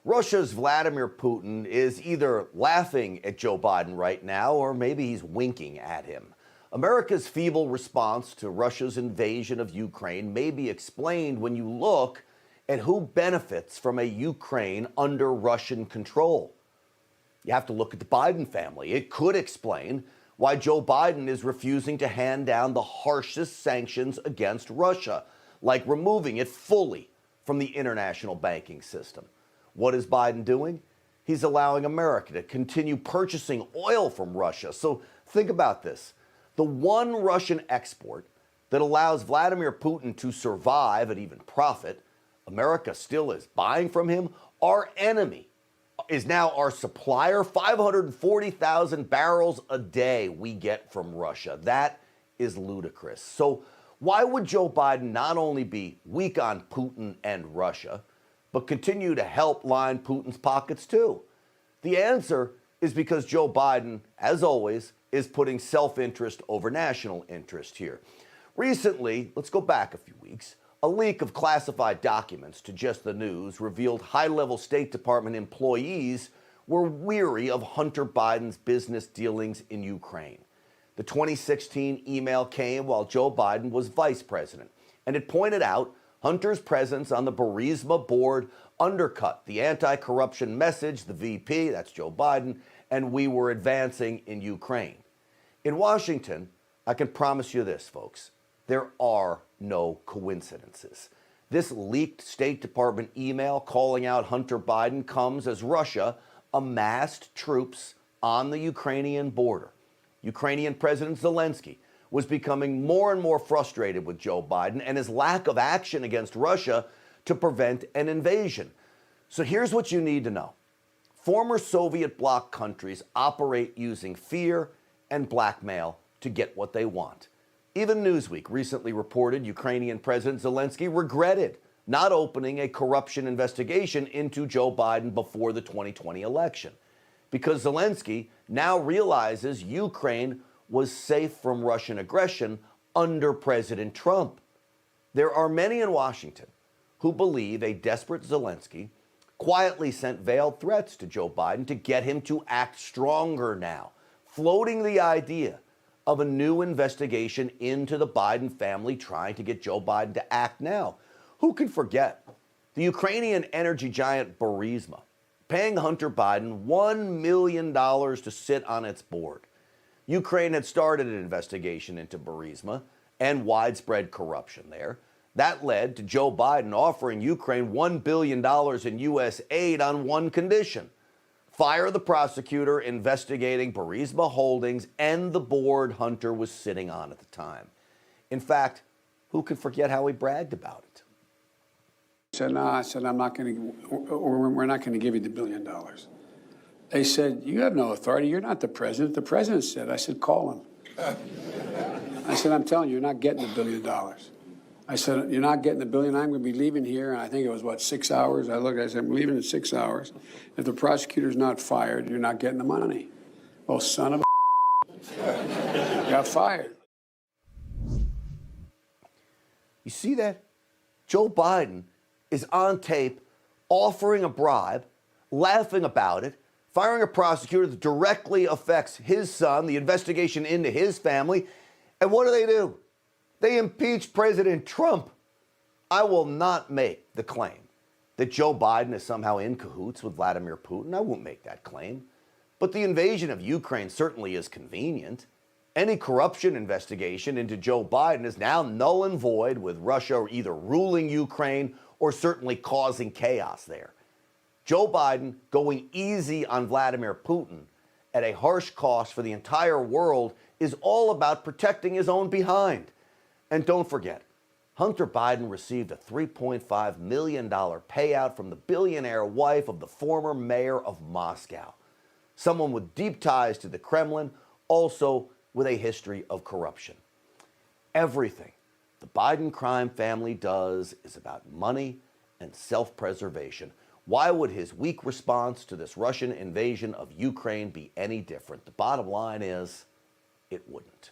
Russia's Vladimir Putin is either laughing at Joe Biden right now, or maybe he's winking at him. America's feeble response to Russia's invasion of Ukraine may be explained when you look at who benefits from a Ukraine under Russian control. You have to look at the Biden family. It could explain why Joe Biden is refusing to hand down the harshest sanctions against Russia, like removing it fully from the international banking system. What is Biden doing? He's allowing America to continue purchasing oil from Russia. So think about this. The one Russian export that allows Vladimir Putin to survive and even profit, America still is buying from him. Our enemy is now our supplier. 540,000 barrels a day we get from Russia. That is ludicrous. So why would Joe Biden not only be weak on Putin and Russia, but continue to help line Putin's pockets too? The answer is because Joe Biden, as always, is putting self-interest over national interest here. Recently, let's go back a few weeks, a leak of classified documents to Just the News revealed high-level State Department employees were weary of Hunter Biden's business dealings in Ukraine. The 2016 email came while Joe Biden was vice president, and it pointed out Hunter's presence on the Burisma board undercut the anti-corruption message the VP, that's Joe Biden, and we were advancing in Ukraine. In Washington, I can promise you this, folks, there are no coincidences. This leaked State Department email calling out Hunter Biden comes as Russia amassed troops on the Ukrainian border. Ukrainian President Zelensky was becoming more and more frustrated with Joe Biden and his lack of action against Russia to prevent an invasion. So here's what you need to know. Former Soviet bloc countries operate using fear and blackmail to get what they want. Even Newsweek recently reported Ukrainian President Zelensky regretted not opening a corruption investigation into Joe Biden before the 2020 election, because Zelensky now realizes Ukraine was safe from Russian aggression under President Trump. There are many in Washington who believe a desperate Zelensky quietly sent veiled threats to Joe Biden to get him to act stronger now, floating the idea of a new investigation into the Biden family trying to get Joe Biden to act now. Who can forget the Ukrainian energy giant Burisma paying Hunter Biden $1 million to sit on its board? Ukraine had started an investigation into Burisma and widespread corruption there. That led to Joe Biden offering Ukraine $1 billion in U.S. aid on one condition: fire the prosecutor investigating Burisma Holdings and the board Hunter was sitting on at the time. In fact, who can forget how he bragged about it? I said, no, I'm not going to, we're not going to give you the $1 billion. They said, you have no authority. You're not the president. The president said. I said, call him. I said, I'm telling you, you're not getting the $1 billion. I said, you're not getting the $1 billion. I'm going to be leaving here. And I think it was, 6 hours? I said, I'm leaving in 6 hours. If the prosecutor's not fired, you're not getting the money. Well, son of a got fired. You see that? Joe Biden is on tape offering a bribe, laughing about it, firing a prosecutor that directly affects his son, the investigation into his family. And what do? They impeach President Trump. I will not make the claim that Joe Biden is somehow in cahoots with Vladimir Putin. I won't make that claim. But the invasion of Ukraine certainly is convenient. Any corruption investigation into Joe Biden is now null and void, with Russia either ruling Ukraine or certainly causing chaos there. Joe Biden going easy on Vladimir Putin at a harsh cost for the entire world is all about protecting his own behind. And don't forget, Hunter Biden received a $3.5 million payout from the billionaire wife of the former mayor of Moscow, someone with deep ties to the Kremlin, also with a history of corruption. Everything the Biden crime family does is about money and self-preservation. Why would his weak response to this Russian invasion of Ukraine be any different? The bottom line is, it wouldn't.